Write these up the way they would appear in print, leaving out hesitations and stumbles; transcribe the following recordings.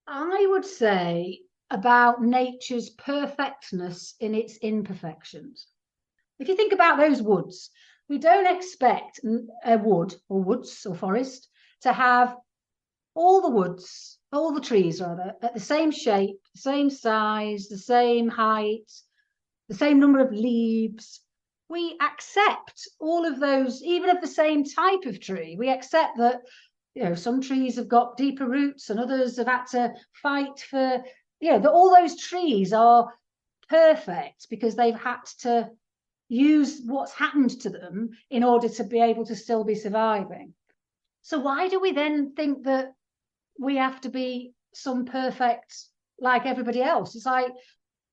I would say about nature's perfectness in its imperfections. If you think about those woods, we don't expect a wood or woods or forest to have all the trees rather, at the same shape, the same size, the same height, the same number of leaves. We accept all of those, even of the same type of tree. We accept that some trees have got deeper roots and others have had to fight for, that all those trees are perfect because they've had to use what's happened to them in order to be able to still be surviving. So why do we then think that we have to be some perfect like everybody else? It's like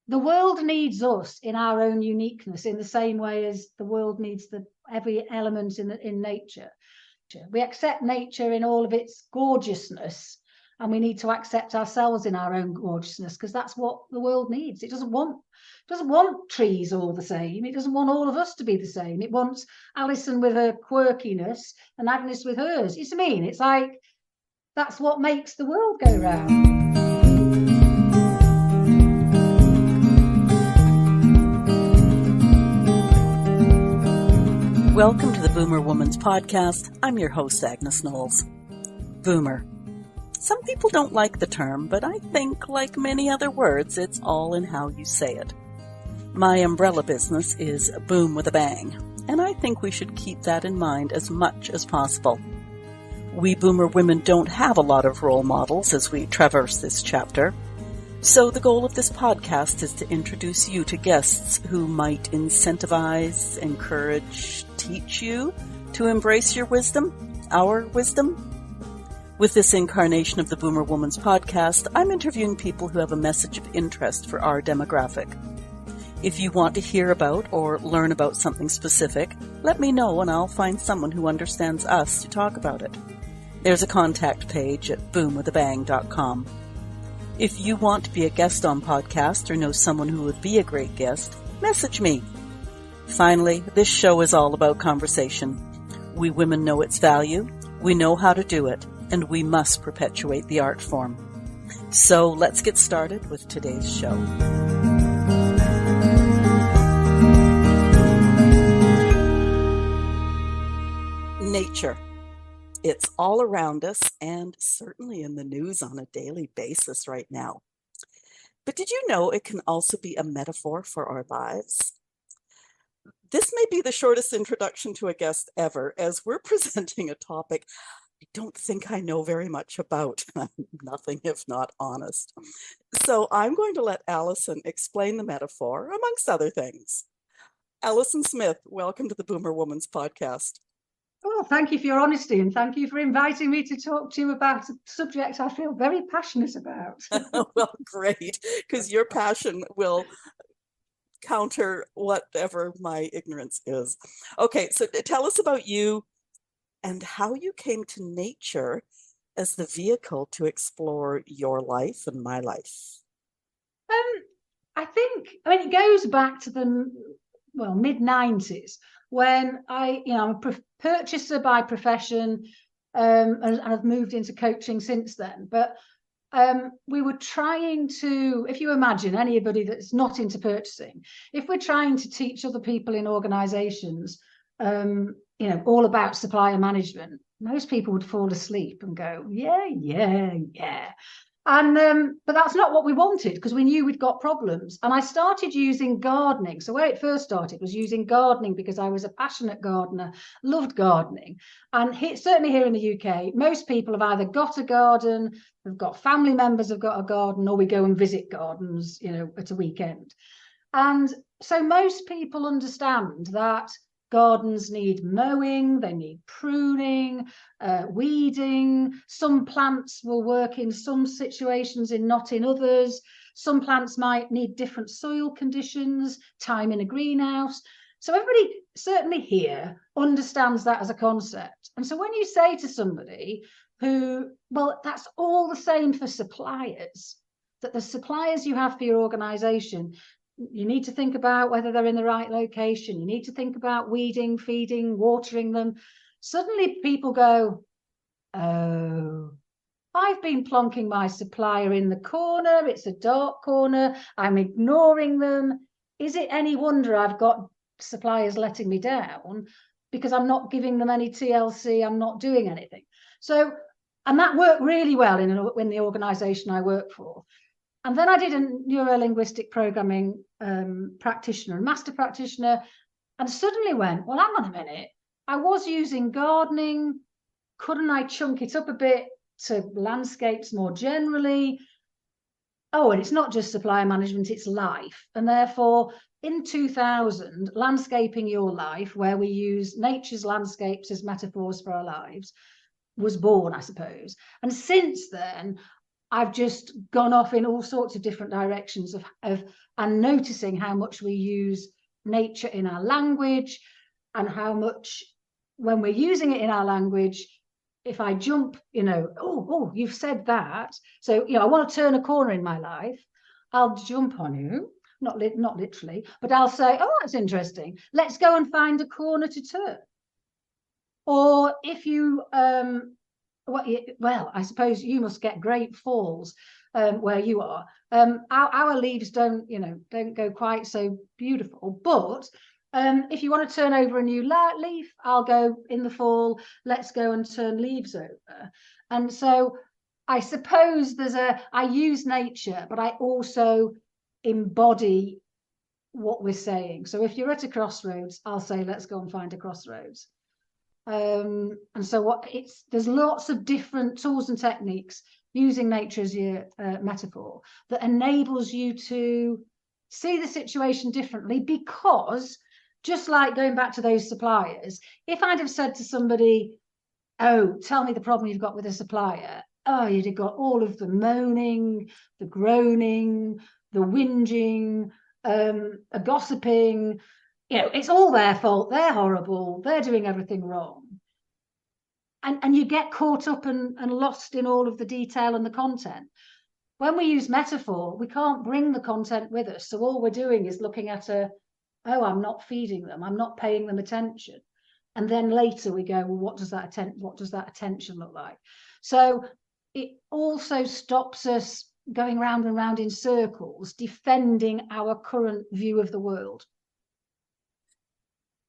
the world needs us in our own uniqueness in the same way as the world needs every element in nature. We accept nature in all of its gorgeousness, and we need to accept ourselves in our own gorgeousness, because that's what the world needs. It doesn't want trees all the same. It doesn't want all of us to be the same. It wants Alison with her quirkiness and Agnes with hers. You see what I mean? It's like that's what makes the world go round. Welcome to the Boomer Woman's Podcast. I'm your host, Agnes Knowles. Boomer. Some people don't like the term, but I think, like many other words, it's all in how you say it. My umbrella business is Boom with a Bang, and I think we should keep that in mind as much as possible. We Boomer women don't have a lot of role models as we traverse this chapter, so the goal of this podcast is to introduce you to guests who might incentivize, encourage, teach you to embrace your wisdom, our wisdom. With this incarnation of the Boomer Woman's Podcast, I'm interviewing people who have a message of interest for our demographic. If you want to hear about or learn about something specific, let me know and I'll find someone who understands us to talk about it. There's a contact page at boomwithabang.com. If you want to be a guest on podcast or know someone who would be a great guest, message me. Finally, this show is all about conversation. We women know its value, we know how to do it, and we must perpetuate the art form. So let's get started with today's show. Nature. It's all around us and certainly in the news on a daily basis right now. But did you know it can also be a metaphor for our lives? This may be the shortest introduction to a guest ever, as we're presenting a topic I don't think I know very much about. I'm nothing if not honest. So I'm going to let Alison explain the metaphor, amongst other things. Alison Smith, welcome to the Boomer Woman's Podcast. Oh, thank you for your honesty, and thank you for inviting me to talk to you about a subject I feel very passionate about. Well, great, because your passion will counter whatever my ignorance is. Okay, so tell us about you and how you came to nature as the vehicle to explore your life and my life. It goes back to the mid-90s when I'm a purchaser by profession, and I've moved into coaching since then. But we were trying to, if you imagine anybody that's not into purchasing, if we're trying to teach other people in organizations, all about supplier management, most people would fall asleep and go, yeah. And but that's not what we wanted, because we knew we'd got problems. And I started using gardening. So where it first started was using gardening because I was a passionate gardener, loved gardening. And certainly here in the UK, most people have either got a garden, they've got family members have got a garden, or we go and visit gardens, at a weekend. And so most people understand that gardens need mowing, they need pruning, weeding. Some plants will work in some situations and not in others. Some plants might need different soil conditions, time in a greenhouse. So everybody, certainly here, understands that as a concept. And so when you say to somebody that's all the same for suppliers, that the suppliers you have for your organization, you need to think about whether they're in the right location. You need to think about weeding, feeding, watering them. Suddenly people go, oh, I've been plonking my supplier in the corner. It's a dark corner. I'm ignoring them. Is it any wonder I've got suppliers letting me down? Because I'm not giving them any TLC. I'm not doing anything. So, and that worked really well in the organization I work for. And then I did a neuro-linguistic programming practitioner and master practitioner, and suddenly went, well, hang on a minute. I was using gardening. Couldn't I chunk it up a bit to landscapes more generally? Oh, and it's not just supplier management, it's life. And therefore, in 2000, Landscaping Your Life, where we use nature's landscapes as metaphors for our lives, was born, I suppose. And since then, I've just gone off in all sorts of different directions and noticing how much we use nature in our language, and how much, when we're using it in our language, if I jump, oh, you've said that. So, I want to turn a corner in my life. I'll jump on you, not literally, but I'll say, oh, that's interesting. Let's go and find a corner to turn. Or if you, well, I suppose you must get great falls where you are. Our leaves don't go quite so beautiful, but if you want to turn over a new leaf, I'll go in the fall. Let's go and turn leaves over. And so I suppose I use nature, but I also embody what we're saying. So if you're at a crossroads, I'll say, let's go and find a crossroads. And so there's lots of different tools and techniques using nature as your metaphor that enables you to see the situation differently, because just like going back to those suppliers, if I'd have said to somebody, oh, tell me the problem you've got with a supplier, oh, you'd have got all of the moaning, the groaning, the whinging, a gossiping. It's all their fault. They're horrible. They're doing everything wrong. And you get caught up and lost in all of the detail and the content. When we use metaphor, we can't bring the content with us. So all we're doing is looking at I'm not feeding them. I'm not paying them attention. And then later we go, well, what does that attention look like? So it also stops us going round and round in circles, defending our current view of the world.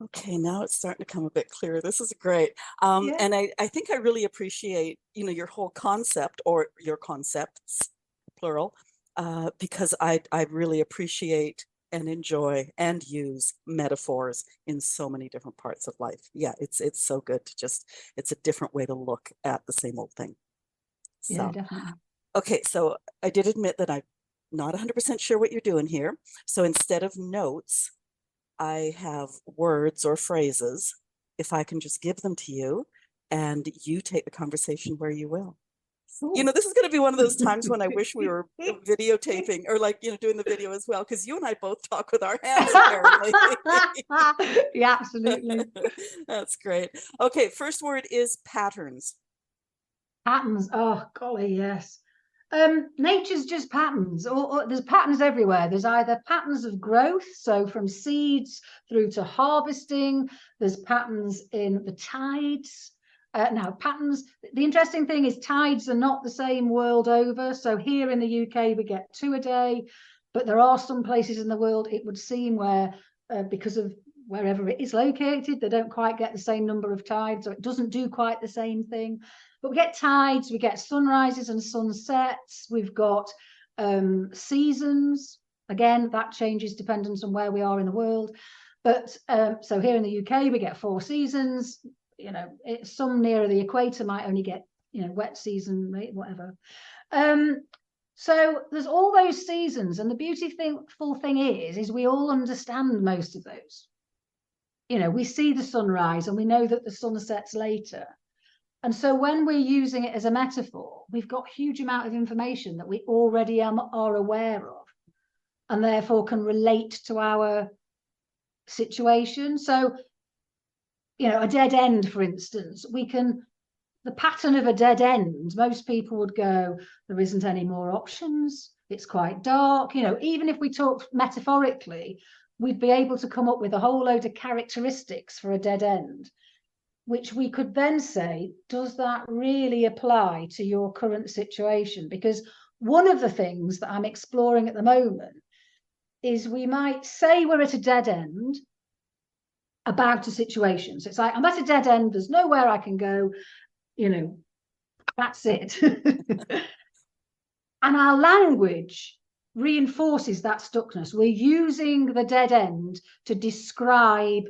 Okay, now it's starting to come a bit clearer. This is great. And I think I really appreciate, your whole concept, or your concepts, plural, because I really appreciate and enjoy and use metaphors in so many different parts of life. Yeah, it's so good to it's a different way to look at the same old thing. So, yeah, definitely. Okay, so I did admit that I'm not 100% sure what you're doing here. So instead of notes, I have words or phrases. If I can just give them to you, and you take the conversation where you will. Cool. This is going to be one of those times when I wish we were videotaping, or doing the video as well, because you and I both talk with our hands, apparently. Yeah, absolutely. That's great. Okay, first word is patterns. Patterns. Oh, golly, yes. Nature's just patterns, or there's patterns everywhere. There's either patterns of growth, so from seeds through to harvesting. There's patterns in the tides. Now, patterns, the interesting thing is tides are not the same world over. So here in the UK, we get 2 a day, but there are some places in the world, it would seem, where because of wherever it is located, they don't quite get the same number of tides, or it doesn't do quite the same thing. But we get tides, we get sunrises and sunsets, we've got seasons. Again, that changes dependent on where we are in the world. But so here in the UK, we get 4 seasons. Some nearer the equator might only get, wet season, whatever. So there's all those seasons. And the beautiful thing is we all understand most of those. We see the sunrise and we know that the sun sets later. And so when we're using it as a metaphor, we've got a huge amount of information that we already are aware of, and therefore can relate to our situation. So, a dead end, for instance, the pattern of a dead end, most people would go, there isn't any more options. It's quite dark. Even if we talk metaphorically, we'd be able to come up with a whole load of characteristics for a dead end. which we could then say, does that really apply to your current situation? Because one of the things that I'm exploring at the moment is we might say we're at a dead end about a situation. So it's like, I'm at a dead end, there's nowhere I can go, that's it. And our language reinforces that stuckness. We're using the dead end to describe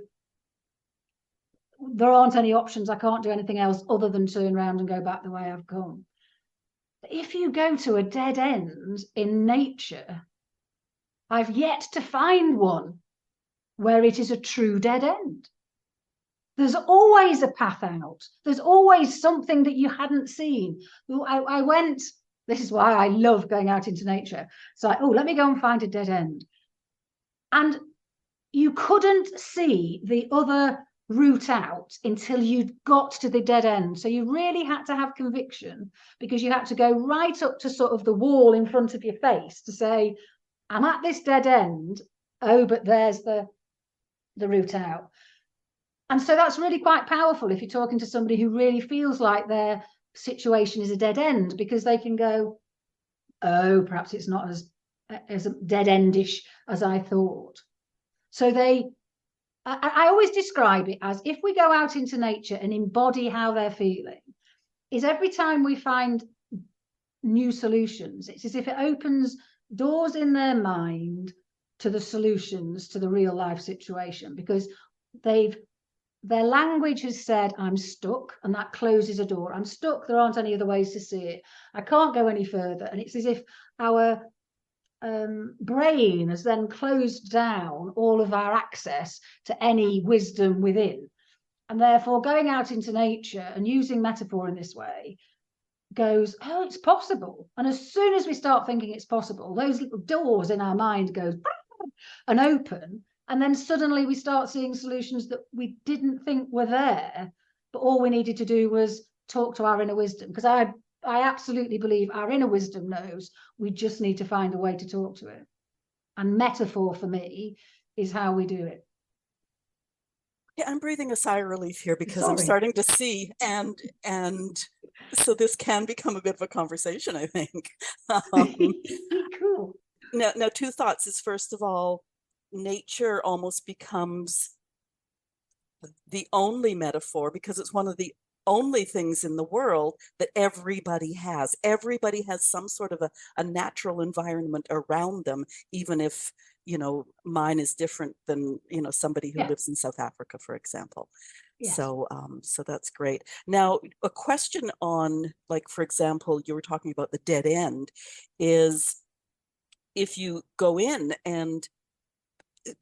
there aren't any options, I can't do anything else other than turn around and go back the way I've come. If you go to a dead end in nature, I've yet to find one where it is a true dead end. There's always a path out. There's always something that you hadn't seen. I went, this is why I love going out into nature. So let me go and find a dead end. And you couldn't see the other route out until you got to the dead end. So you really had to have conviction, because you had to go right up to sort of the wall in front of your face to say, I'm at this dead end. Oh, but there's the route out. And so that's really quite powerful if you're talking to somebody who really feels like their situation is a dead end, because they can go, oh, perhaps it's not as dead endish as I thought. So I always describe it as, if we go out into nature and embody how they're feeling, is every time we find new solutions, it's as if it opens doors in their mind to the solutions to the real life situation, because their language has said, I'm stuck, and that closes a door. I'm stuck, there aren't any other ways to see it. I can't go any further. And it's as if our brain has then closed down all of our access to any wisdom within. And therefore, going out into nature and using metaphor in this way goes, oh, it's possible. And as soon as we start thinking it's possible, those little doors in our mind go and open. And then suddenly we start seeing solutions that we didn't think were there, but all we needed to do was talk to our inner wisdom. Because I absolutely believe our inner wisdom knows, we just need to find a way to talk to it. And metaphor for me is how we do it. Yeah, I'm breathing a sigh of relief here, because I'm starting to see, and so this can become a bit of a conversation, I think. Cool. Now, two thoughts is, first of all, nature almost becomes the only metaphor, because it's one of the only things in the world that everybody has. Everybody has some sort of a natural environment around them, even if, mine is different than, somebody who lives in South Africa, for example. Yes. So that's great. Now, a question on, like, for example, you were talking about the dead end, is if you go in and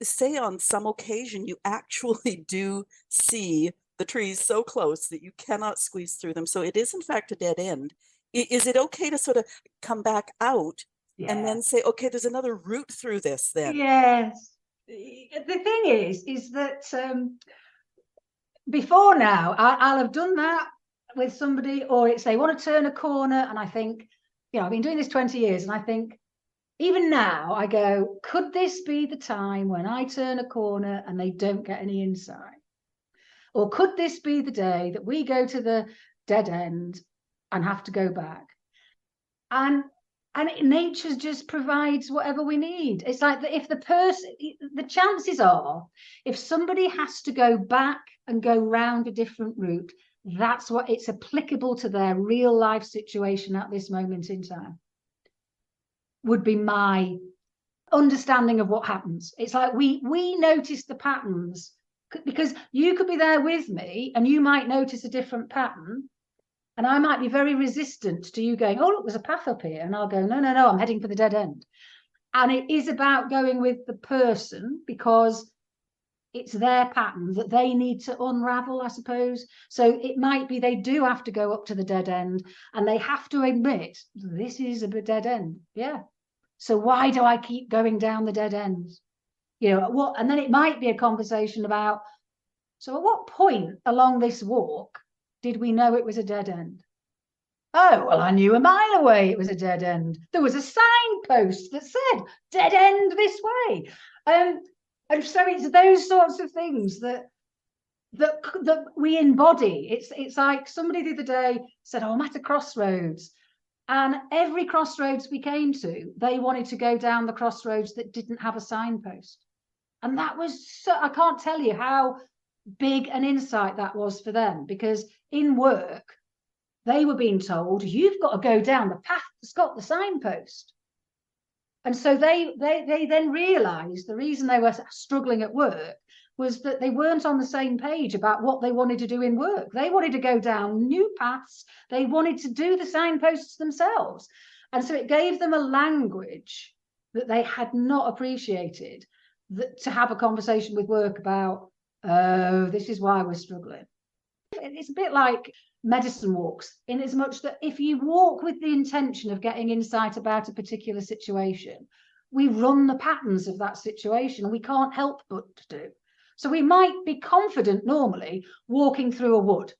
say on some occasion you actually do see the trees so close that you cannot squeeze through them, so it is in fact a dead end, is it okay to sort of come back out and then say, okay, there's another route through this then? Yes. The thing is that before now, I'll have done that with somebody, or it's they want to turn a corner, and I think, I've been doing this 20 years, and I think, even now, I go, could this be the time when I turn a corner and they don't get any insight? Or could this be the day that we go to the dead end and have to go back? And nature just provides whatever we need. It's like that if the chances are, if somebody has to go back and go round a different route, that's what it's applicable to their real life situation at this moment in time, would be my understanding of what happens. It's like we notice the patterns, because you could be there with me and you might notice a different pattern, and I might be very resistant to you going, oh, look, there's a path up here, and I'll go, no, I'm heading for the dead end. And it is about going with the person, because it's their pattern that they need to unravel, I suppose. So it might be they do have to go up to the dead end, and they have to admit, this is a dead end. Yeah. So why do I keep going down the dead ends? What? And then it might be a conversation about, so at what point along this walk did we know it was a dead end? Oh, well, I knew a mile away it was a dead end. There was a signpost that said dead end this way. And so it's those sorts of things that that we embody. It's like somebody the other day said, oh, I'm at a crossroads. And every crossroads we came to, they wanted to go down the crossroads that didn't have a signpost. And that was so, I can't tell you how big an insight that was for them, because in work, they were being told, you've got to go down the path that's got the signpost. And so they then realized the reason they were struggling at work was that they weren't on the same page about what they wanted to do in work. They wanted to go down new paths. They wanted to do the signposts themselves. And so it gave them a language that they had not appreciated, that, to have a conversation with work about, oh, this is why we're struggling. It's a bit like medicine walks, in as much that if you walk with the intention of getting insight about a particular situation, we run the patterns of that situation, and we can't help but to do. So we might be confident normally walking through a wood,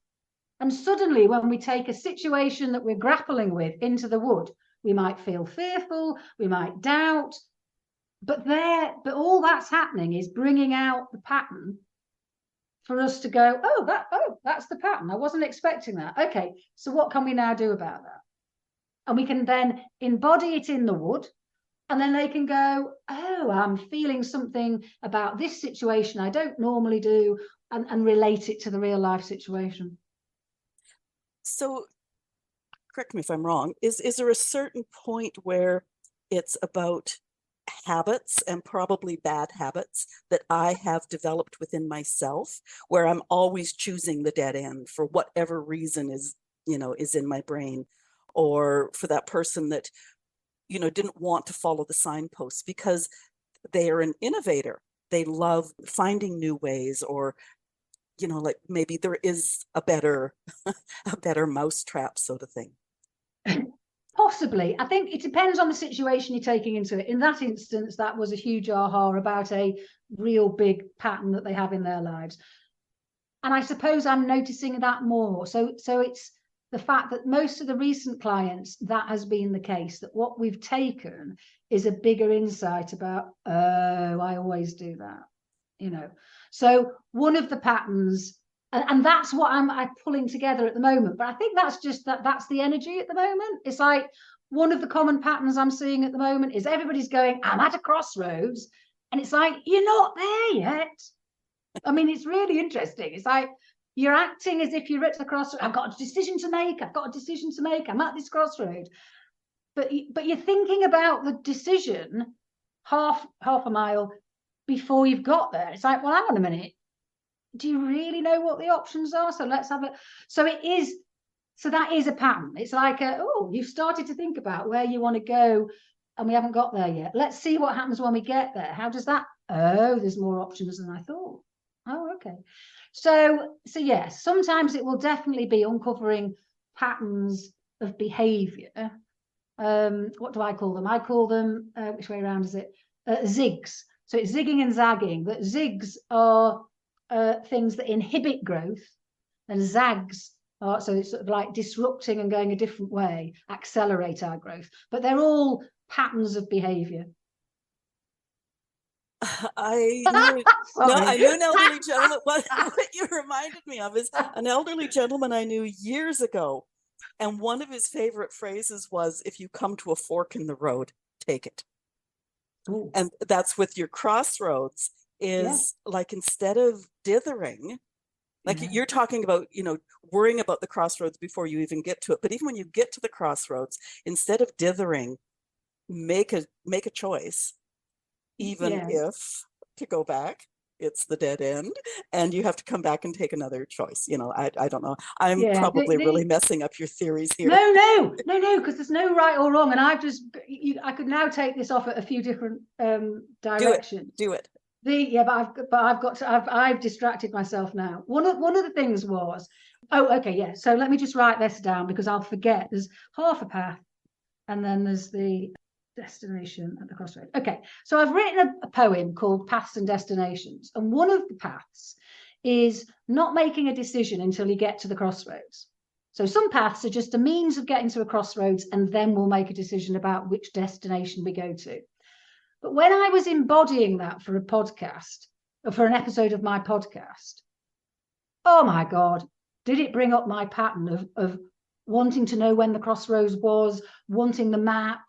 and suddenly when we take a situation that we're grappling with into the wood, we might feel fearful, we might doubt, but all that's happening is bringing out the pattern for us to go, that's the pattern. I wasn't expecting that. Okay, so what can we now do about that? And we can then embody it in the wood, and then they can go, oh, I'm feeling something about this situation I don't normally do, and relate it to the real life situation. So, correct me if I'm wrong, is there a certain point where it's about habits, and probably bad habits, that I have developed within myself, where I'm always choosing the dead end for whatever reason is in my brain? Or for that person that didn't want to follow the signposts because they are an innovator, they love finding new ways, or like maybe there is a better mousetrap sort of thing. Possibly. I think it depends on the situation you're taking into it. In that instance, that was a huge aha about a real big pattern that they have in their lives. And I suppose I'm noticing that more. So it's the fact that most of the recent clients, that has been the case, that what we've taken is a bigger insight about, oh, I always do that, So one of the patterns, and that's what I'm pulling together at the moment. But I think that's just that's the energy at the moment. It's like one of the common patterns I'm seeing at the moment is everybody's going, I'm at a crossroads. And it's like, you're not there yet. I mean, it's really interesting. It's like you're acting as if you're at the crossroads. I've got a decision to make. I'm at this crossroad. But you're thinking about the decision half a mile before you've got there. It's like, well, hang on a minute. Do you really know what the options are? So let's have it. So that is a pattern. It's like, you've started to think about where you want to go, and we haven't got there yet. Let's see what happens when we get there. How does that? Oh, there's more options than I thought. Oh, okay. So yes, sometimes it will definitely be uncovering patterns of behavior. What do I call them? I call them, which way around is it? Zigs. So it's zigging and zagging. But zigs are things that inhibit growth, and zags are, so it's sort of like disrupting and going a different way, accelerate our growth. But they're all patterns of behavior. I knew an elderly gentleman. What you reminded me of is an elderly gentleman I knew years ago, and one of his favorite phrases was, if you come to a fork in the road, take it. Ooh. And that's with your crossroads, is like, instead of dithering, like you're talking about, worrying about the crossroads before you even get to it. But even when you get to the crossroads, instead of dithering, make a choice. Even if, to go back, it's the dead end, and you have to come back and take another choice. I don't know. I'm probably really messing up your theories here. No, because there's no right or wrong. And I could now take this off at a few different directions. Do it. I've distracted myself now. One of the things was, so let me just write this down, because I'll forget. There's half a path, and then there's the destination at the crossroad. Okay, so I've written a poem called Paths and Destinations, and one of the paths is not making a decision until you get to the crossroads. So some paths are just a means of getting to a crossroads, and then we'll make a decision about which destination we go to. But when I was embodying that for a podcast, or for an episode of my podcast, oh my God, did it bring up my pattern of wanting to know when the crossroads was, wanting the map.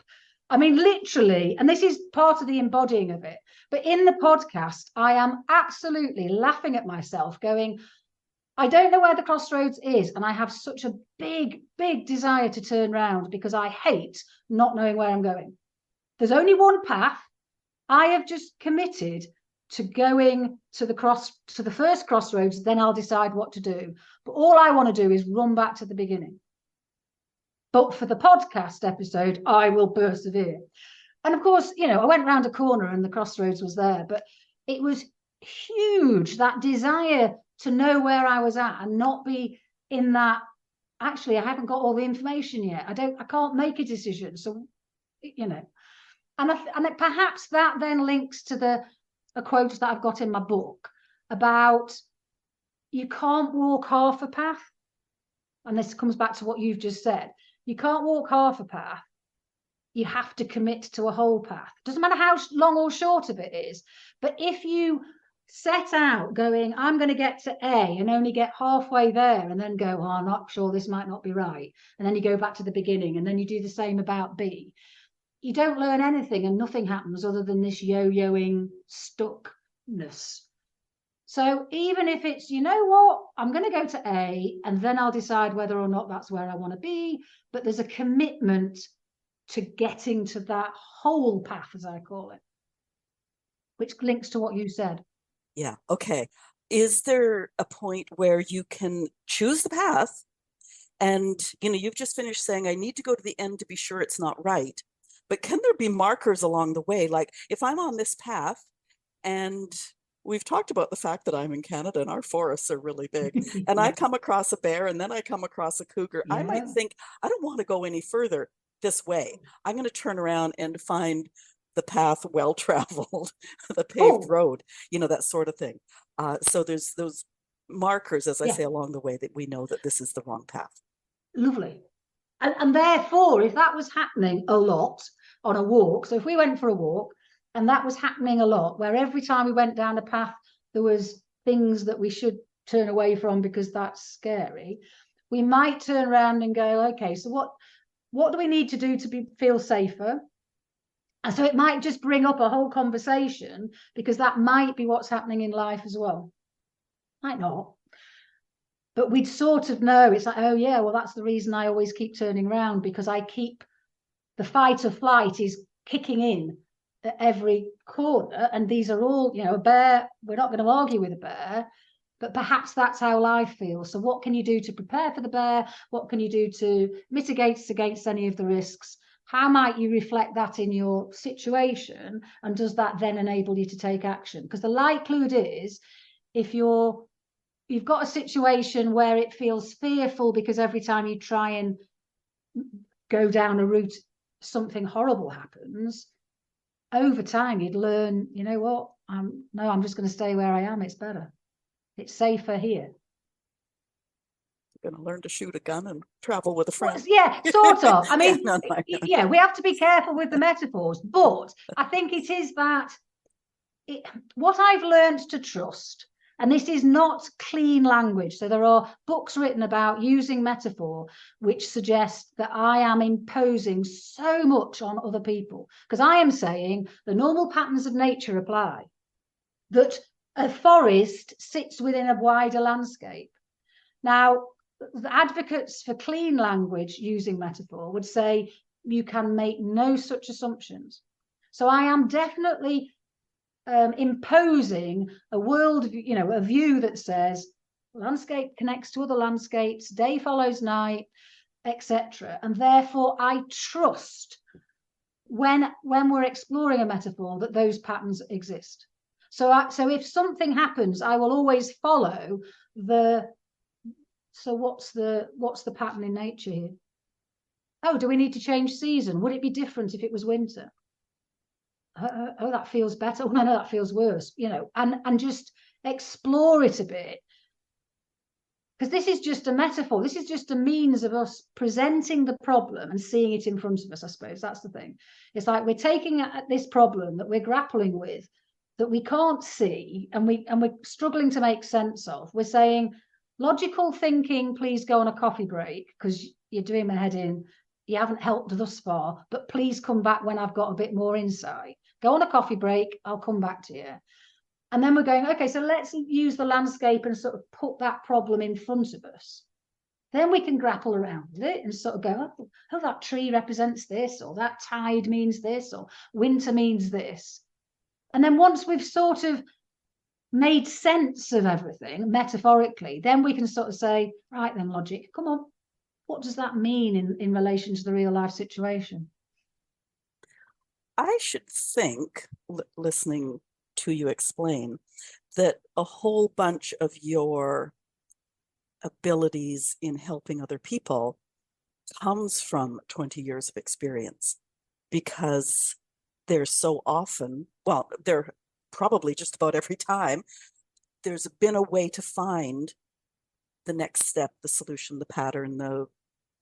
I mean, literally, and this is part of the embodying of it. But in the podcast, I am absolutely laughing at myself going, I don't know where the crossroads is. And I have such a big, big desire to turn around because I hate not knowing where I'm going. There's only one path. I have just committed to going to the first crossroads, then I'll decide what to do. But all I want to do is run back to the beginning. But for the podcast episode, I will persevere. And of course, I went round a corner and the crossroads was there, but it was huge, that desire to know where I was at and not be in that, actually, I haven't got all the information yet. I can't make a decision. So, and perhaps that then links to a quote that I've got in my book about you can't walk half a path. And this comes back to what you've just said. You can't walk half a path. You have to commit to a whole path. Doesn't matter how long or short of it is. But if you set out going, I'm going to get to A and only get halfway there and then go, oh, I'm not sure, this might not be right. And then you go back to the beginning and then you do the same about B. You don't learn anything and nothing happens other than this yo-yoing stuckness. So even if it's, you know what, I'm going to go to A and then I'll decide whether or not that's where I want to be. But there's a commitment to getting to that whole path, as I call it, which links to what you said. Yeah. Okay. Is there a point where you can choose the path and, you've just finished saying, I need to go to the end to be sure it's not right. But can there be markers along the way? Like if I'm on this path and we've talked about the fact that I'm in Canada and our forests are really big and I come across a bear and then I come across a cougar. Yeah. I might think, I don't want to go any further this way. I'm going to turn around and find the path well-traveled, the paved road, that sort of thing. So there's those markers, as I say, along the way that we know that this is the wrong path. Lovely. And therefore, if that was happening a lot on a walk, so if we went for a walk and that was happening a lot, where every time we went down a path, there was things that we should turn away from because that's scary, we might turn around and go, okay, so what do we need to do to feel safer? And so it might just bring up a whole conversation because that might be what's happening in life as well. Might not. But we'd sort of know, it's like, oh yeah, well, that's the reason I always keep turning around, because I keep, the fight or flight is kicking in at every corner. And these are all, a bear, we're not going to argue with a bear, but perhaps that's how life feels. So what can you do to prepare for the bear? What can you do to mitigate against any of the risks? How might you reflect that in your situation? And does that then enable you to take action? Because the likelihood is, if you've got a situation where it feels fearful because every time you try and go down a route, something horrible happens, over time you'd learn, you know what, I'm just going to stay where I am. It's better. It's safer here. Going to learn to shoot a gun and travel with a friend. Well, yeah, sort of. I mean, yeah, we have to be careful with the metaphors, but I think it is that what I've learned to trust, and this is not clean language. So there are books written about using metaphor, which suggest that I am imposing so much on other people, because I am saying the normal patterns of nature apply, that a forest sits within a wider landscape. Now, the advocates for clean language using metaphor would say you can make no such assumptions. So I am definitely imposing a world, a view that says landscape connects to other landscapes, day follows night, etc. And therefore I trust when we're exploring a metaphor that those patterns exist. So if something happens, I will always follow so what's the pattern in nature here? Oh, do we need to change season? Would it be different if it was winter? Oh, that feels better. Oh, no, that feels worse, and just explore it a bit. Because this is just a metaphor. This is just a means of us presenting the problem and seeing it in front of us, I suppose. That's the thing. It's like we're taking this problem that we're grappling with, that we can't see, and we're struggling to make sense of. We're saying, logical thinking, please go on a coffee break because you're doing my head in. You haven't helped thus far, but please come back when I've got a bit more insight. Go on a coffee break, I'll come back to you. And then we're going, okay, so let's use the landscape and sort of put that problem in front of us. Then we can grapple around with it and sort of go, oh, that tree represents this, or that tide means this, or winter means this. And then once we've sort of made sense of everything metaphorically, then we can sort of say, right then, logic, come on, what does that mean in relation to the real life situation? I should think, listening to you explain, that a whole bunch of your abilities in helping other people comes from 20 years of experience, because there's so often, well, there probably just about every time, there's been a way to find the next step, the solution, the pattern,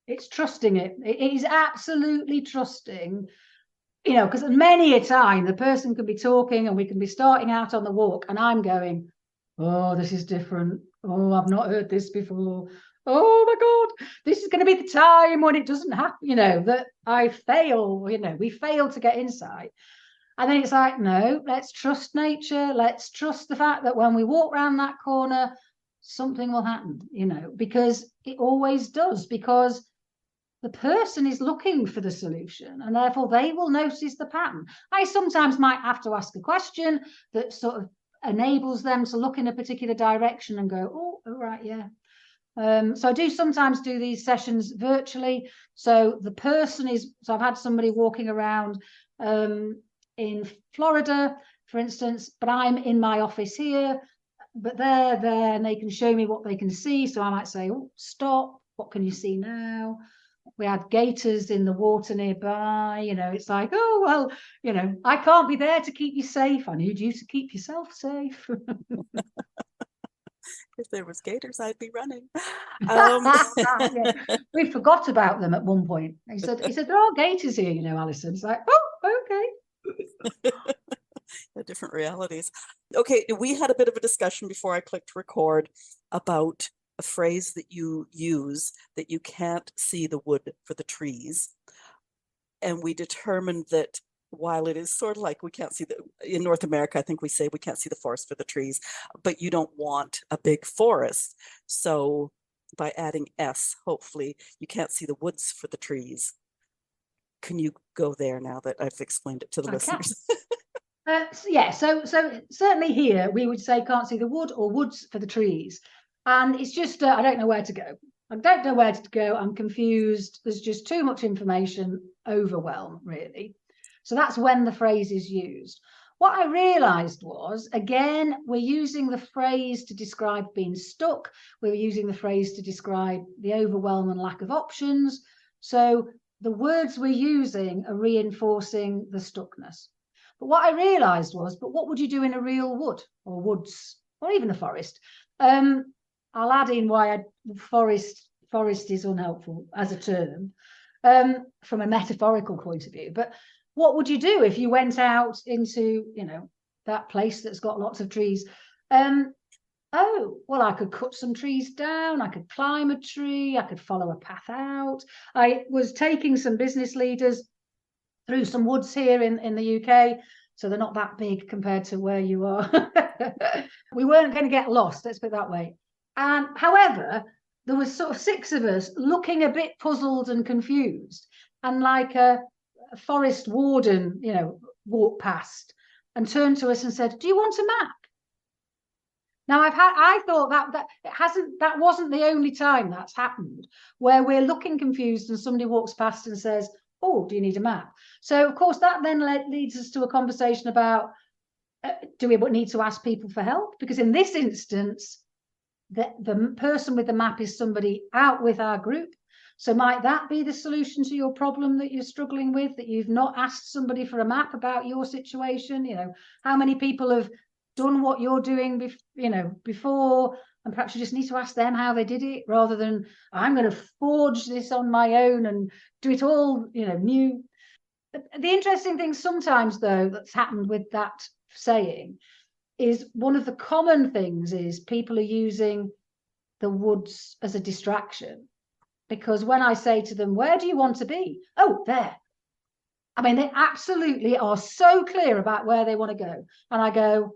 It's trusting it. It is absolutely trusting, you know, because many a time the person can be talking and we can be starting out on the walk and I'm going, oh, this is different. Oh, I've not heard this before. Oh my God, this is going to be the time when it doesn't happen, you know, that I fail, you know, we fail to get insight. And then it's like, no, let's trust nature. Let's trust the fact that when we walk around that corner, something will happen, you know, because it always does, because the person is looking for the solution and therefore they will notice the pattern. I sometimes might have to ask a question that sort of enables them to look in a particular direction and go, oh, right, yeah. So I do sometimes do these sessions virtually. So the person is, so I've had somebody walking around in Florida, for instance, but I'm in my office here, but they're there and they can show me what they can see. So I might say, oh, stop, what can you see now? We had gators in the water nearby, you know, it's like, oh, well, you know, I can't be there to keep you safe. I need you to keep yourself safe. If there was gators, I'd be running. Yeah. We forgot about them at one point. He said, there are gators here, you know, Alison. It's like, oh, okay. Different realities. Okay, we had a bit of a discussion before I clicked record about a phrase that you use, that you can't see the wood for the trees. And we determined that while it is sort of like we can't see in North America, I think we say we can't see the forest for the trees, but you don't want a big forest. So by adding S, hopefully you can't see the woods for the trees. Can you go there now that I've explained it to the listeners? Yeah, so certainly here we would say can't see the wood or woods for the trees. And it's just, I don't know where to go. I don't know where to go. I'm confused. There's just too much information, overwhelm, really. So that's when the phrase is used. What I realized was, again, we're using the phrase to describe being stuck. We're using the phrase to describe the overwhelm and lack of options. So the words we're using are reinforcing the stuckness. But what I realized was, but what would you do in a real wood or woods or even a forest? I'll add in why forest is unhelpful as a term from a metaphorical point of view. But what would you do if you went out into, you know, that place that's got lots of trees? Oh, well, I could cut some trees down. I could climb a tree. I could follow a path out. I was taking some business leaders through some woods here in the UK. So they're not that big compared to where you are. We weren't going to get lost, let's put it that way. And however, there was sort of 6 of us looking a bit puzzled and confused. And like a forest warden, you know, walked past and turned to us and said, do you want a map? Now I thought that wasn't the only time that's happened, where we're looking confused and somebody walks past and says, oh, do you need a map? So of course that then leads us to a conversation about, do we need to ask people for help? Because in this instance, the person with the map is somebody out with our group. So might that be the solution to your problem that you're struggling with, that you've not asked somebody for a map about your situation? You know, how many people have done what you're doing, before, and perhaps you just need to ask them how they did it, rather than I'm going to forge this on my own and do it all, you know, new. The interesting thing sometimes, though, that's happened with that saying is one of the common things is people are using the woods as a distraction, because when I say to them, where do you want to be? Oh, there. I mean, they absolutely are so clear about where they want to go. And I go,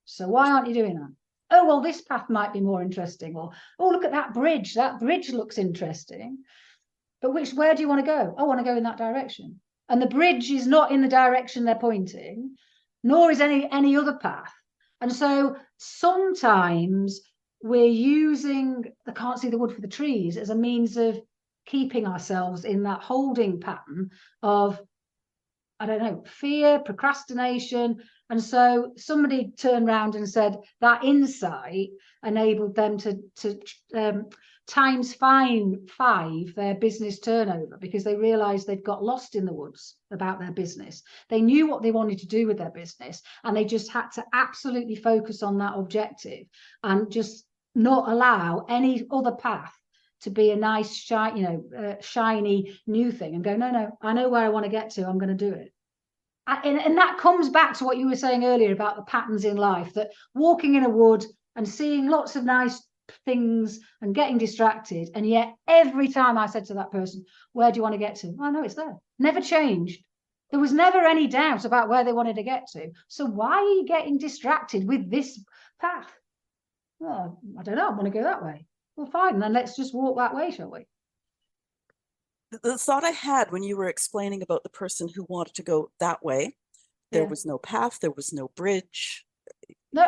so why aren't you doing that? Oh, well, this path might be more interesting. Or, oh, look at that bridge. That bridge looks interesting. But where do you want to go? I want to go in that direction. And the bridge is not in the direction they're pointing, nor is any other path. And so sometimes we're using the can't see the wood for the trees as a means of keeping ourselves in that holding pattern of, I don't know, fear, procrastination. And so somebody turned around and said that insight enabled them to times five their business turnover, because they realized they'd got lost in the woods about their business. They knew what they wanted to do with their business, and they just had to absolutely focus on that objective and just not allow any other path to be a nice, shiny new thing, and go, no, I know where I want to get to. I'm going to do it. And that comes back to what you were saying earlier about the patterns in life, that walking in a wood and seeing lots of nice things and getting distracted. And yet every time I said to that person, where do you want to get to? I know it's there. Never changed. There was never any doubt about where they wanted to get to. So why are you getting distracted with this path? Well, I don't know. I want to go that way. Well, fine. Then let's just walk that way, shall we? The thought I had when you were explaining about the person who wanted to go that way, there was no path, there was no bridge. No,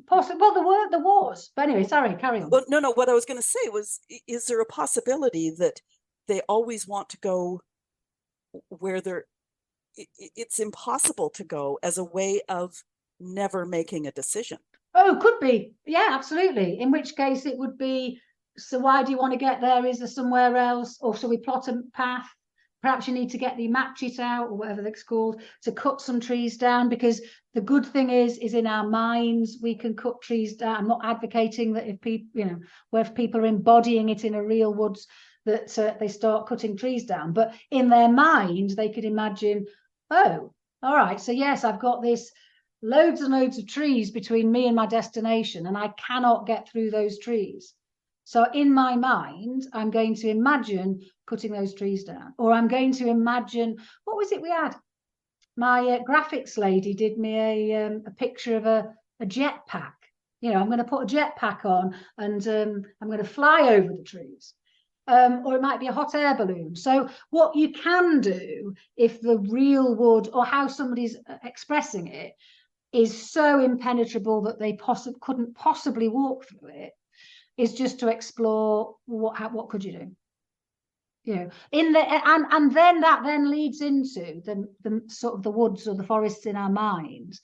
possibly. Well, there was. But anyway, sorry, carry on. Well, no. What I was going to say was, is there a possibility that they always want to go where it's impossible to go, as a way of never making a decision? Oh, could be. Yeah, absolutely. In which case it would be, so why do you want to get there? Is there somewhere else? Or shall we plot a path? Perhaps you need to get the match it out, or whatever that's called, to cut some trees down, because the good thing is in our minds we can cut trees down. I'm not advocating that if people, where people are embodying it in a real woods, that they start cutting trees down. But in their mind, they could imagine, oh, all right, so yes, I've got this loads and loads of trees between me and my destination, and I cannot get through those trees. So in my mind, I'm going to imagine cutting those trees down, or I'm going to imagine, what was it we had? My graphics lady did me a picture of a jetpack. I'm going to put a jetpack on, and I'm going to fly over the trees. Or it might be a hot air balloon. So what you can do, if the real wood, or how somebody's expressing it, is so impenetrable that they couldn't possibly walk through it, is just to explore what could you do, and then that leads into the sort of the woods or the forests in our minds,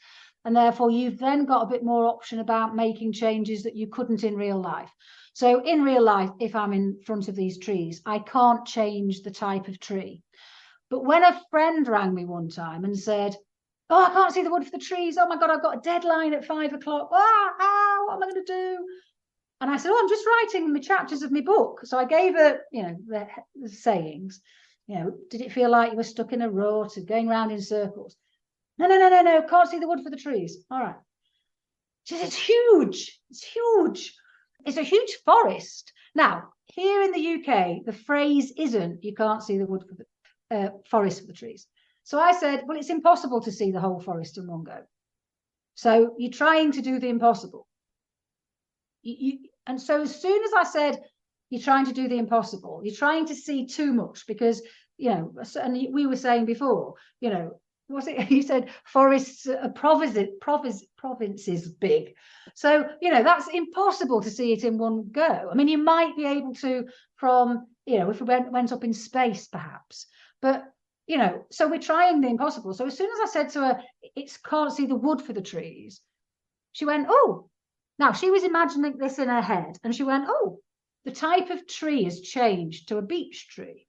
and therefore you've then got a bit more option about making changes that you couldn't in real life. So in real life, if I'm in front of these trees, I can't change the type of tree. But when a friend rang me one time and said, oh, I can't see the wood for the trees. Oh my God, I've got a deadline at 5 o'clock. What am I going to do? And I said, oh, I'm just writing the chapters of my book. So I gave her, the sayings. Did it feel like you were stuck in a rut or going round in circles? No, can't see the wood for the trees. All right. She said, it's huge. It's huge. It's a huge forest. Now, here in the UK, the phrase isn't, you can't see the wood for the forest for the trees. So I said, well, it's impossible to see the whole forest in one go. So you're trying to do the impossible. And so as soon as I said, you're trying to do the impossible, you're trying to see too much, because, and we were saying before, was it, you said forests are provinces big. So, that's impossible to see it in one go. I mean, you might be able to from, if we went up in space, perhaps. But, so we're trying the impossible. So as soon as I said to her, can't see the wood for the trees, she went, oh. Now, she was imagining this in her head, and she went, oh, the type of tree has changed to a beech tree.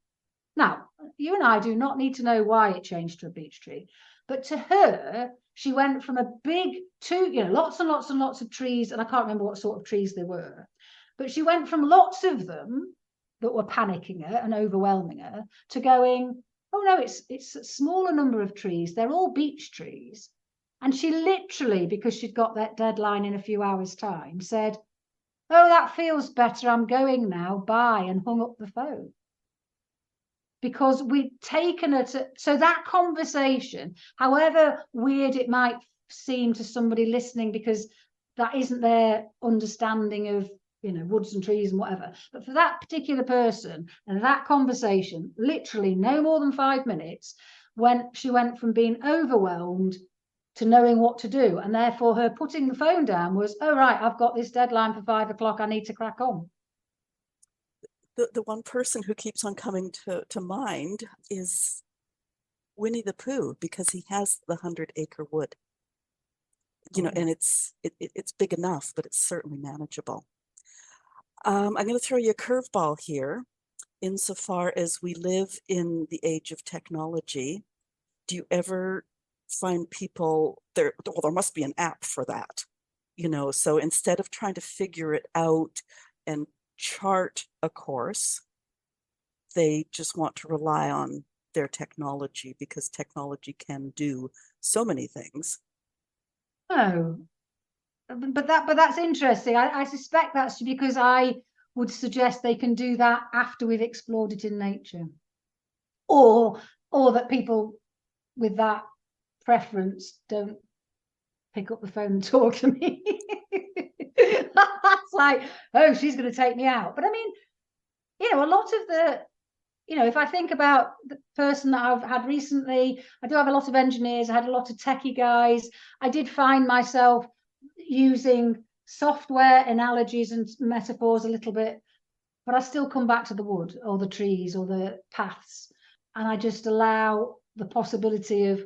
Now, you and I do not need to know why it changed to a beech tree, but to her, she went from a big lots and lots and lots of trees, and I can't remember what sort of trees they were, but she went from lots of them that were panicking her and overwhelming her to going, oh no, it's a smaller number of trees. They're all beech trees. And she literally, because she'd got that deadline in a few hours' time, said, "Oh, that feels better. I'm going now. Bye," and hung up the phone. Because we'd taken her to, so that conversation, however weird it might seem to somebody listening, because that isn't their understanding of, woods and trees and whatever, but for that particular person and that conversation, literally no more than 5 minutes, when she went from being overwhelmed to knowing what to do, and therefore her putting the phone down was, "Oh right, I've got this deadline for 5 o'clock, I need to crack on." The one person who keeps on coming to mind is Winnie the Pooh, because he has the 100-acre wood. And it's big enough, but it's certainly manageable. I'm going to throw you a curveball here. Insofar as we live in the age of technology, do you ever find people there? Well, there must be an app for that, so instead of trying to figure it out and chart a course, they just want to rely on their technology, because technology can do so many things. Oh, but that's interesting. I suspect that's because I would suggest they can do that after we've explored it in nature, or that people with that preference don't pick up the phone and talk to me. That's like, oh, she's going to take me out. But I mean, a lot of the, if I think about the person that I've had recently, I do have a lot of engineers. I had a lot of techie guys. I did find myself using software analogies and metaphors a little bit, but I still come back to the wood or the trees or the paths, and I just allow the possibility of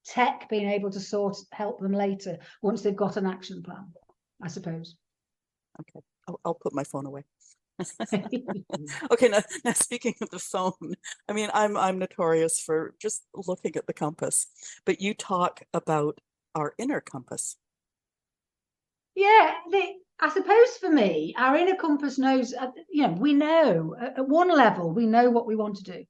tech being able to help them later once they've got an action plan, I suppose. Okay, I'll put my phone away. Okay, now speaking of the phone, I mean, I'm notorious for just looking at the compass, but you talk about our inner compass. Yeah, I suppose for me, our inner compass knows, we know at one level, we know what we want to do.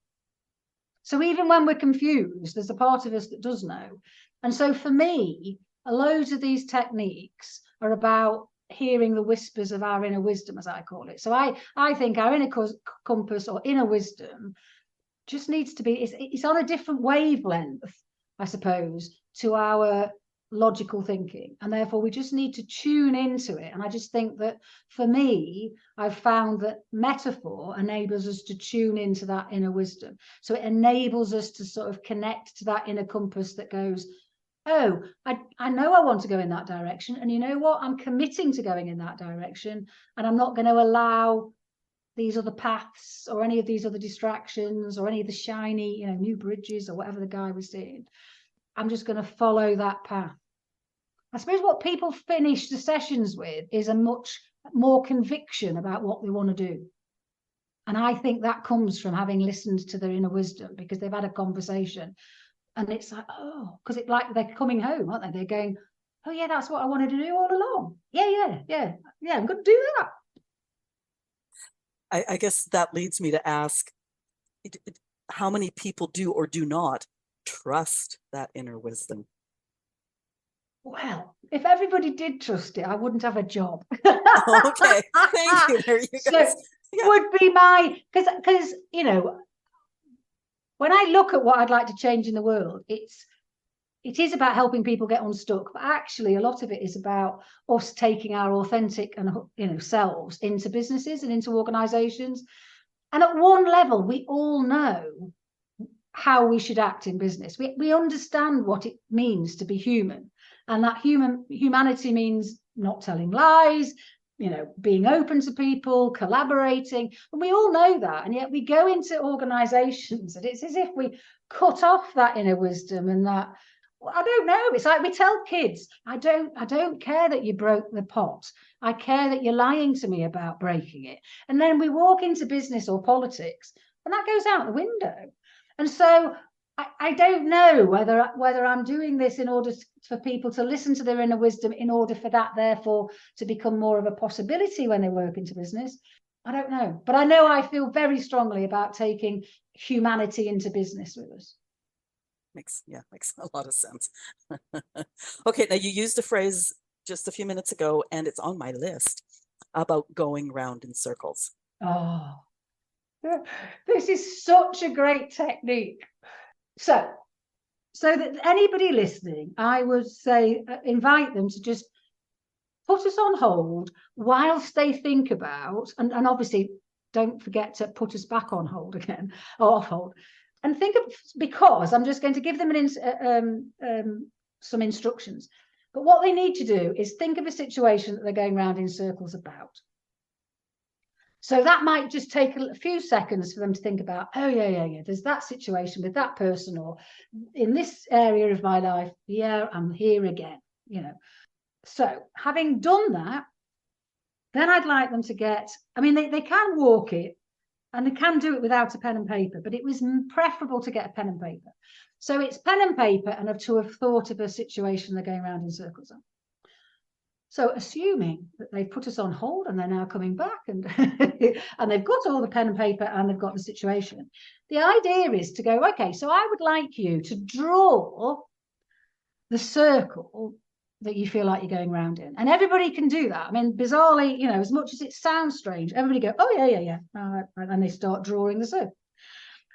So even when we're confused, there's a part of us that does know. And so for me, a load of these techniques are about hearing the whispers of our inner wisdom, as I call it. So I think our inner compass or inner wisdom just needs to be, it's on a different wavelength, I suppose, to our logical thinking, and therefore we just need to tune into it. And I just think that for me, I've found that metaphor enables us to tune into that inner wisdom. So it enables us to sort of connect to that inner compass that goes, oh, I know I want to go in that direction, and you know what, I'm committing to going in that direction, and I'm not going to allow these other paths or any of these other distractions or any of the shiny, new bridges or whatever the guy was saying. I'm just going to follow that path. I suppose what people finish the sessions with is a much more conviction about what they want to do. And I think that comes from having listened to their inner wisdom, because they've had a conversation and it's like, oh, because it's like they're coming home, aren't they? They're going, oh yeah, that's what I wanted to do all along. Yeah, I'm going to do that. I guess that leads me to ask, how many people do or do not trust that inner wisdom? Well, if everybody did trust it, I wouldn't have a job. Okay, thank you. There you go. So yeah. Would be my, because when I look at what I'd like to change in the world, it is about helping people get unstuck, but actually a lot of it is about us taking our authentic and selves into businesses and into organizations. And at one level, we all know how we should act in business. We understand what it means to be human, and that humanity means not telling lies, being open to people, collaborating, and we all know that. And yet we go into organizations and it's as if we cut off that inner wisdom and that, I don't know, it's like we tell kids, I don't care that you broke the pot, I care that you're lying to me about breaking it. And then we walk into business or politics and that goes out the window. And so I don't know whether I'm doing this in order for people to listen to their inner wisdom, in order for that, therefore, to become more of a possibility when they work into business. I don't know. But I know I feel very strongly about taking humanity into business with us. Makes a lot of sense. Okay, now you used a phrase just a few minutes ago, and it's on my list, about going round in circles. Oh, this is such a great technique. So that anybody listening, I would say, invite them to just put us on hold whilst they think about, and obviously don't forget to put us back on hold again, or off hold, and think of, because I'm just going to give them some instructions. But what they need to do is think of a situation that they're going around in circles about. So that might just take a few seconds for them to think about, oh, yeah, there's that situation with that person, or in this area of my life, yeah, I'm here again, you know. So having done that, then I'd like them to get, I mean, they can walk it, and they can do it without a pen and paper, but it was preferable to get a pen and paper. So it's pen and paper, and to have thought of a situation they're going around in circles on. So assuming that they've put us on hold and they're now coming back, and and they've got all the pen and paper and they've got the situation, the idea is to go, okay, so I would like you to draw the circle that you feel like you're going around in. And everybody can do that. I mean, bizarrely, you know, as much as it sounds strange, everybody go, oh, yeah. And they start drawing the circle.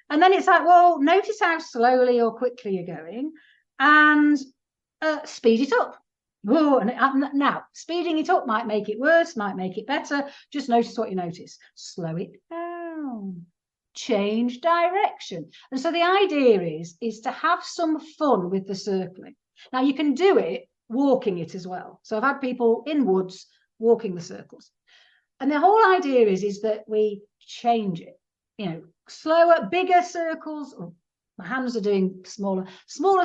And then it's like, well, notice how slowly or quickly you're going, and speed it up. Oh, and now, speeding it up might make it worse, might make it better. Just notice what you notice. Slow it down. Change direction. And so the idea is to have some fun with the circling. Now, you can do it walking it as well. So I've had people in woods walking the circles. And the whole idea is that we change it. You know, slower, bigger circles. Oh, my hands are doing smaller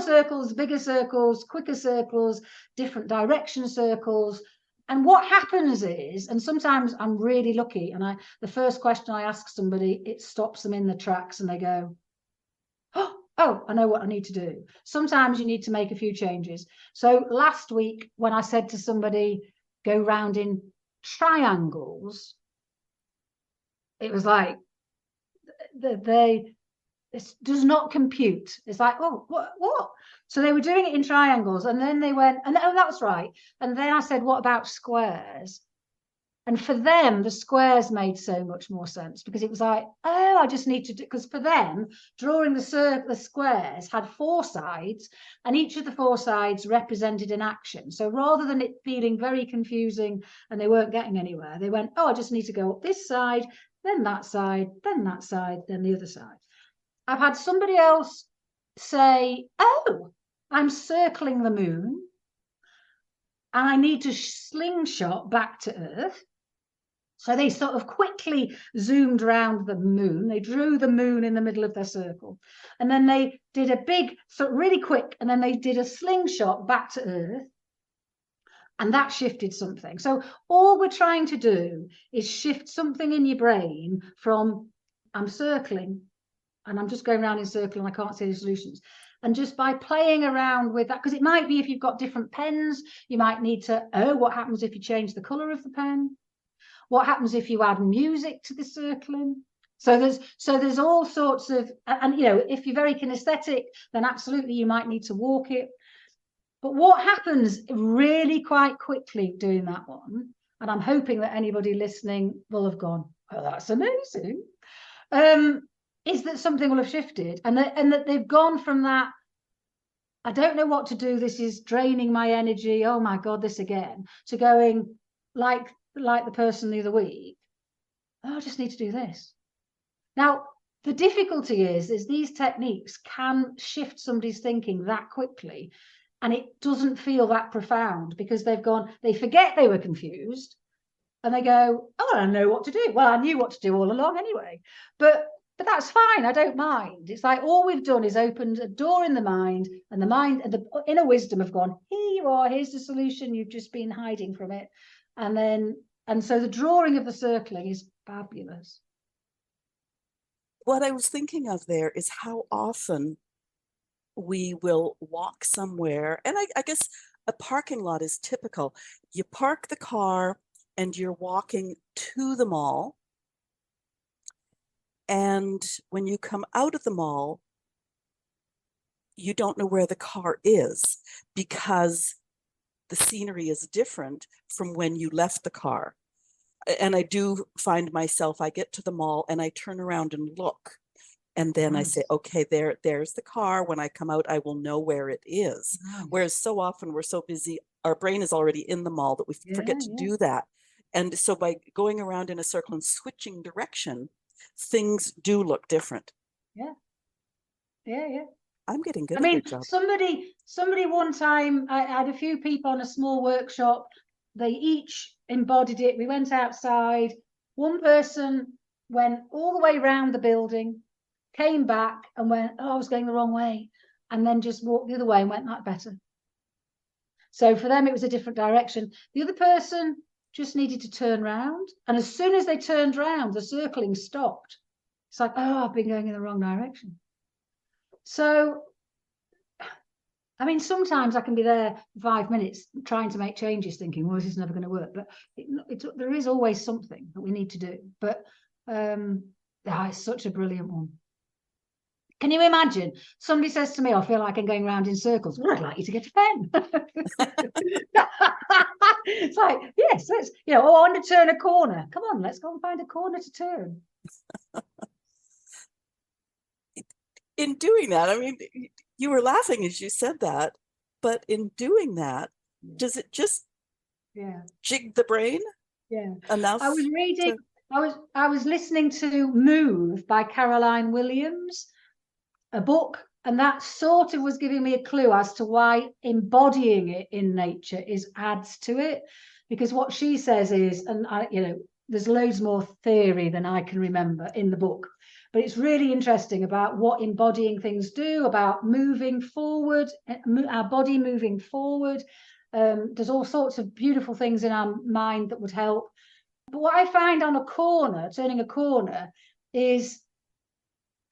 circles, bigger circles, quicker circles, different direction circles. And what happens is, and sometimes I'm really lucky, and the first question I ask somebody, it stops them in the tracks, and they go, oh, I know what I need to do. Sometimes you need to make a few changes. So last week, when I said to somebody, go round in triangles, it was like, it does not compute. It's like, oh, what? So they were doing it in triangles, and then they went, and oh, that was right. And then I said, what about squares? And for them, the squares made so much more sense, because it was like, oh, I just need to do, because for them, drawing the squares had 4 sides, and each of the 4 sides represented an action. So rather than it feeling very confusing and they weren't getting anywhere, they went, oh, I just need to go up this side, then that side, then that side, then the other side. I've had somebody else say, oh, I'm circling the moon, and I need to slingshot back to Earth. So they sort of quickly zoomed around the moon. They drew the moon in the middle of their circle. And then they did a big, so really quick, and then they did a slingshot back to Earth. And that shifted something. So all we're trying to do is shift something in your brain from, I'm circling, and I'm just going around in a circle and I can't see the solutions. And just by playing around with that, because it might be if you've got different pens, you might need to, oh, what happens if you change the color of the pen? What happens if you add music to the circling? So there's all sorts of, and you know, if you're very kinesthetic, then absolutely you might need to walk it. But what happens really quite quickly doing that one, and I'm hoping that anybody listening will have gone, oh, that's amazing, is that something will have shifted, and that they've gone from that, I don't know what to do, this is draining my energy, oh my God, this again, to going like the person the other week, oh, I just need to do this. Now, the difficulty is these techniques can shift somebody's thinking that quickly, and it doesn't feel that profound, because they forget they were confused, and they go, oh, I know what to do. Well, I knew what to do all along anyway, but that's fine. I don't mind. It's like all we've done is opened a door in the mind, and the mind and the inner wisdom have gone, here you are, here's the solution, you've just been hiding from it. And so the drawing of the circling is fabulous. What I was thinking of there is how often we will walk somewhere, and I guess a parking lot is typical. You park the car and you're walking to the mall, and when you come out of the mall, you don't know where the car is because the scenery is different from when you left the car. And I do find myself, I get to the mall and I turn around and look. And then I say, okay, there's the car. When I come out, I will know where it is. Nice. Whereas so often we're so busy, our brain is already in the mall that we forget to do that. And so by going around in a circle and switching direction, things do look different. Yeah. I'm getting good at your job. Somebody one time, I had a few people on a small workshop. They each embodied it. We went outside. One person went all the way around the building, came back and went, oh, I was going the wrong way. And then just walked the other way and went, that better. So for them, it was a different direction. The other person just needed to turn round. And as soon as they turned round, the circling stopped. It's like, oh, I've been going in the wrong direction. So, I mean, sometimes I can be there for 5 minutes trying to make changes, thinking, well, this is never going to work. But there is always something that we need to do. But it's such a brilliant one. Can you imagine? Somebody says to me, I feel like I'm going around in circles. Well, I'd like you to get a pen. It's like, yes, let's, I want to turn a corner. Come on, let's go and find a corner to turn. In doing that, I mean, you were laughing as you said that, but in doing that, does it just jig the brain enough? I was reading, I was listening to Move by Caroline Williams, a book, and that sort of was giving me a clue as to why embodying it in nature adds to it. Because what she says is, and there's loads more theory than I can remember in the book, but it's really interesting about what embodying things do, about moving forward, our body moving forward. There's all sorts of beautiful things in our mind that would help. But what I find on turning a corner, is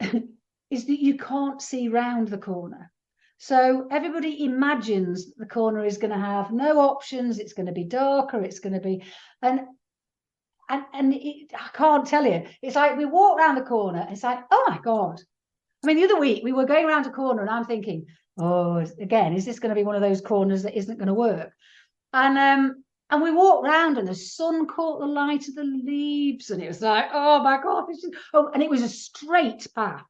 that you can't see round the corner. So everybody imagines the corner is going to have no options. It's going to be darker. It's going to be, I can't tell you. It's like we walk around the corner. It's like, oh my God. I mean, the other week we were going around a corner and I'm thinking, oh, again, is this going to be one of those corners that isn't going to work? And we walked around and the sun caught the light of the leaves and it was like, oh my God. And it was a straight path.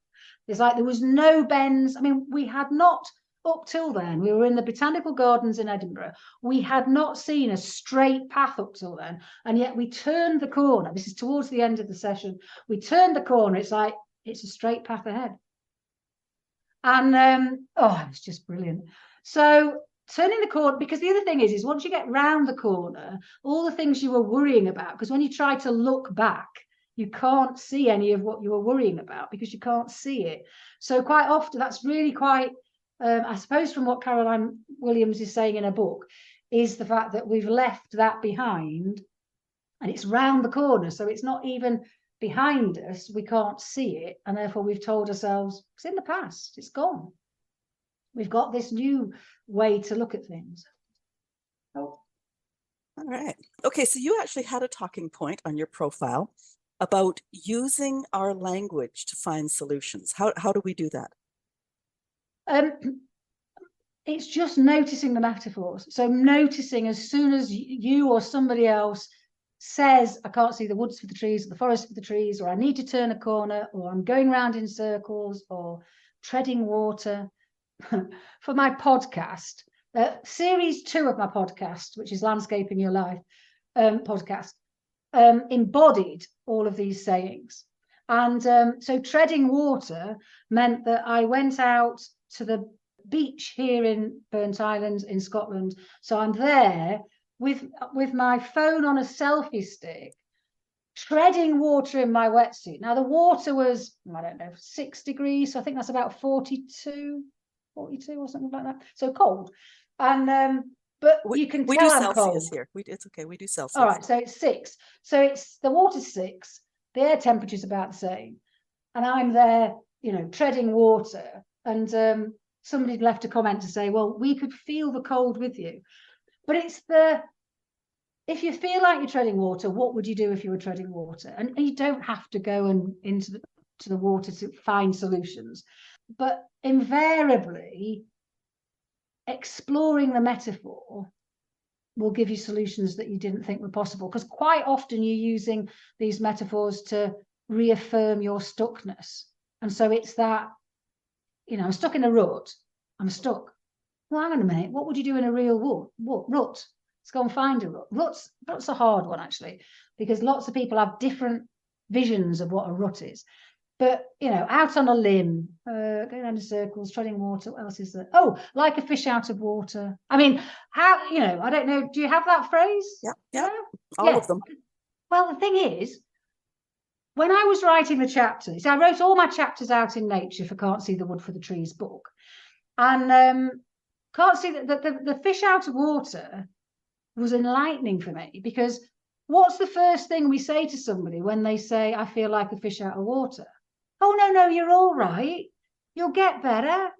It's like there was no bends. I mean, we had not, up till then, we were in the Botanical Gardens in Edinburgh. We had not seen a straight path up till then. And yet we turned the corner. This is towards the end of the session. We turned the corner. It's like, it's a straight path ahead. And, it was just brilliant. So turning the corner, because the other thing is once you get round the corner, all the things you were worrying about, because when you try to look back, you can't see any of what you were worrying about because you can't see it. So quite often that's really quite, I suppose from what Caroline Williams is saying in her book, is the fact that we've left that behind and it's round the corner. So it's not even behind us. We can't see it. And therefore we've told ourselves it's in the past. It's gone. We've got this new way to look at things. Oh. All right. Okay. So you actually had a talking point on your profile about using our language to find solutions. How do we do that? It's just noticing the metaphors. So noticing as soon as you or somebody else says, I can't see the woods for the trees, or the forest for the trees, or I need to turn a corner, or I'm going round in circles, or treading water. For my podcast, series 2 of my podcast, which is Landscaping Your Life podcast, embodied all of these sayings. And so treading water meant that I went out to the beach here in Burnt Island in Scotland. So I'm there with my phone on a selfie stick, treading water in my wetsuit. Now the water was, I don't know, 6 degrees. So I think that's about 42 or something like that. So cold. And but you can tell I'm Celsius cold. Here. It's okay. We do Celsius. All right. So it's 6. So it's the water's 6. The air temperature's about the same. And I'm there, treading water. And somebody left a comment to say, well, we could feel the cold with you. But it's if you feel like you're treading water, what would you do if you were treading water? And you don't have to go into the water to find solutions. But invariably, exploring the metaphor will give you solutions that you didn't think were possible, because quite often you're using these metaphors to reaffirm your stuckness. And so it's that, I'm stuck in a rut. I'm stuck. Well, hang on a minute. What would you do in a real rut? Let's go and find a rut. Rut's a hard one, actually, because lots of people have different visions of what a rut is. But, out on a limb, going around in circles, treading water, what else is there? Oh, like a fish out of water. I mean, how, I don't know. Do you have that phrase? Yeah. All of them. Well, the thing is, when I was writing the chapters, I wrote all my chapters out in nature for Can't See the Wood for the Trees book. And can't see that the fish out of water was enlightening for me, because what's the first thing we say to somebody when they say, I feel like a fish out of water? Oh, no, you're all right. You'll get better.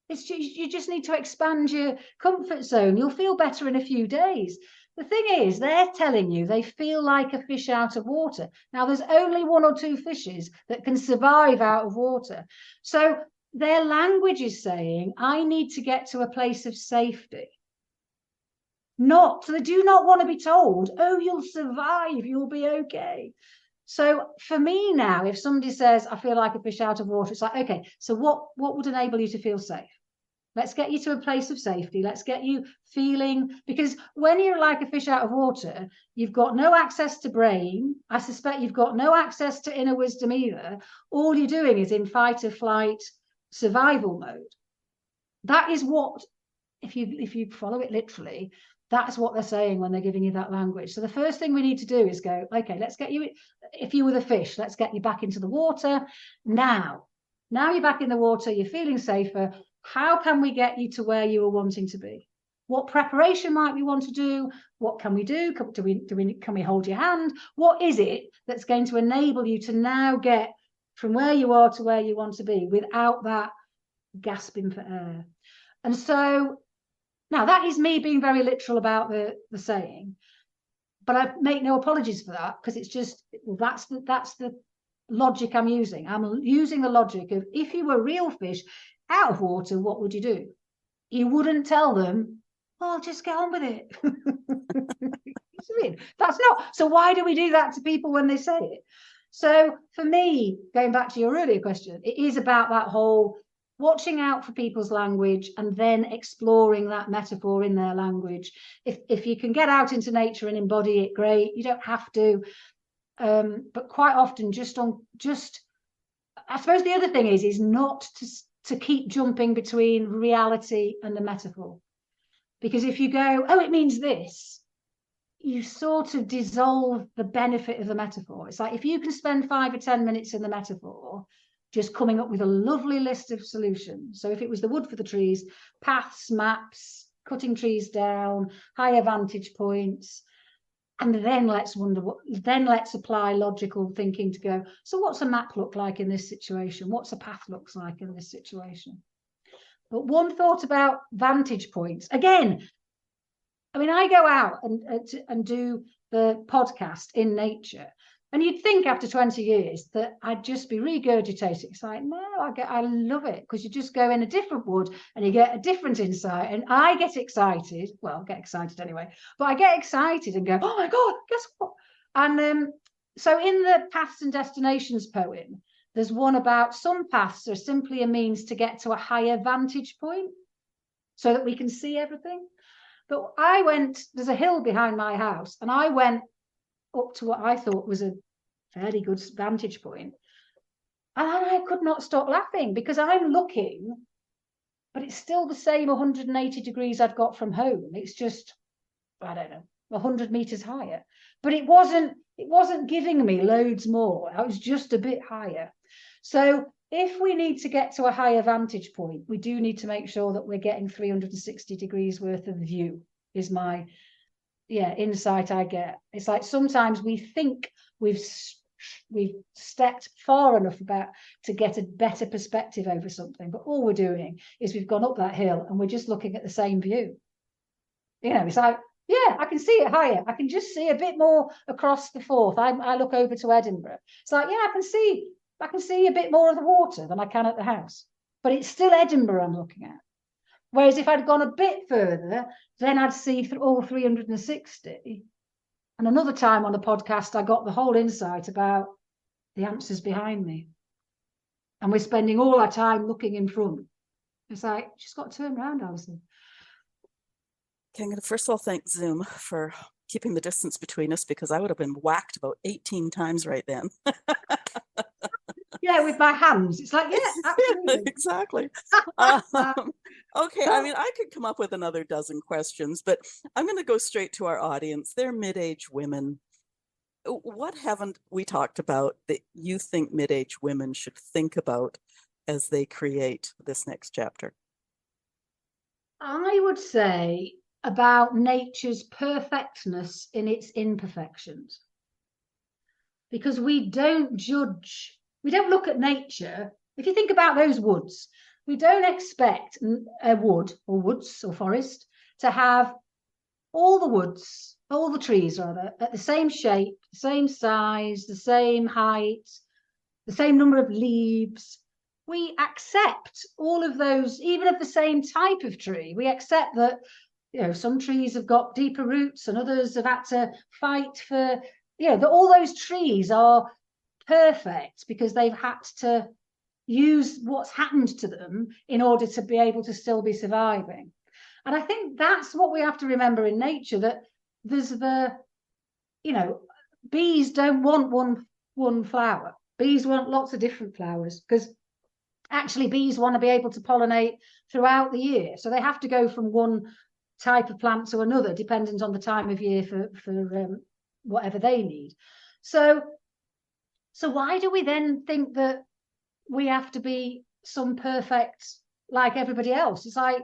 You just need to expand your comfort zone. You'll feel better in a few days. The thing is, they're telling you they feel like a fish out of water. Now, there's only 1 or 2 fishes that can survive out of water. So their language is saying, I need to get to a place of safety. They do not want to be told, oh, you'll survive, you'll be okay. So for me now, if somebody says, I feel like a fish out of water, it's like, okay, so what would enable you to feel safe? Let's get you to a place of safety. Let's get you feeling, because when you're like a fish out of water, you've got no access to brain. I suspect you've got no access to inner wisdom either. All you're doing is in fight or flight survival mode. That is what, if you follow it literally, that's what they're saying when they're giving you that language. So the first thing we need to do is go, okay, let's get you, if you were the fish, let's get you back into the water. Now you're back in the water, you're feeling safer. How can we get you to where you were wanting to be? What preparation might we want to do? What can we do? Can we hold your hand? What is it that's going to enable you to now get from where you are to where you want to be without that gasping for air? And so now that is me being very literal about the saying, but I make no apologies for that, because it's just, that's the logic I'm using. I'm using the logic of, if you were a real fish out of water, what would you do? You wouldn't tell them, well, just get on with it. That's not, so why do we do that to people when they say it? So for me, going back to your earlier question, it is about that whole watching out for people's language and then exploring that metaphor in their language. If you can get out into nature and embody it, great. You don't have to. But quite often, I suppose the other thing is not to keep jumping between reality and the metaphor. Because if you go, oh, it means this, you sort of dissolve the benefit of the metaphor. It's like, if you can spend 5 or 10 minutes in the metaphor, just coming up with a lovely list of solutions. So if it was the wood for the trees, paths, maps, cutting trees down, higher vantage points, and then let's apply logical thinking to go, so what's a map look like in this situation? What's a path looks like in this situation? But one thought about vantage points. Again, I mean, I go out and do the podcast in nature. And you'd think after 20 years that I'd just be regurgitating. It's like, no, I love it, because you just go in a different wood and you get a different insight. And I get excited. Well, get excited anyway. But I get excited and go, oh my God, guess what? And so in the Paths and Destinations poem, there's one about some paths are simply a means to get to a higher vantage point so that we can see everything. But there's a hill behind my house, and I went up to what I thought was a fairly good vantage point. And I could not stop laughing, because I'm looking, but it's still the same 180 degrees I've got from home. It's just, I don't know, 100 meters higher. But it wasn't giving me loads more. I was just a bit higher. So if we need to get to a higher vantage point, we do need to make sure that we're getting 360 degrees worth of view, is my insight I get. It's like sometimes we think we've stepped far enough to get a better perspective over something, but all we're doing is we've gone up that hill and we're just looking at the same view. It's like, I can see it higher. I can just see a bit more across the Forth. I look over to Edinburgh. It's like, I can see a bit more of the water than I can at the house. but it's still Edinburgh I'm looking at. Whereas if I'd gone a bit further, then I'd see through all 360. And another time on the podcast, I got the whole insight about the answers behind me. And we're spending all our time looking in front. It's like, just got to turn around, Alison. Okay, I'm going to first of all thank Zoom for keeping the distance between us, because I would have been whacked about 18 times right then. Yeah, with my hands. It's like, yeah, absolutely. Exactly. Okay, I mean, I could come up with another dozen questions, but I'm going to go straight to our audience. They're mid-age women. What haven't we talked about that you think mid-age women should think about as they create this next chapter? I would say about nature's perfectness in its imperfections. Because we don't judge, we don't look at nature. If you think about those woods, we don't expect a wood or woods or forest to have all the woods, all the trees rather, at the same shape, the same size, the same height, the same number of leaves. We accept all of those, even of the same type of tree. We accept that, you know, some trees have got deeper roots and others have had to fight for, you know, that all those trees are perfect because they've had to use what's happened to them in order to be able to still be surviving. And I think that's what we have to remember in nature, that there's the, you know, bees don't want one flower. Bees want lots of different flowers, because actually bees want to be able to pollinate throughout the year. So they have to go from one type of plant to another, dependent on the time of year for whatever they need. So why do we then think that we have to be some perfect like everybody else? It's like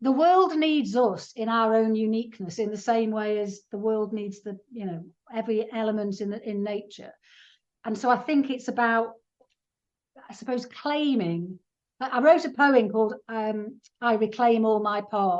the world needs us in our own uniqueness, in the same way as the world needs the, you know, every element in nature. And so I think it's about, I suppose, claiming. I wrote a poem called I Reclaim All My Parts.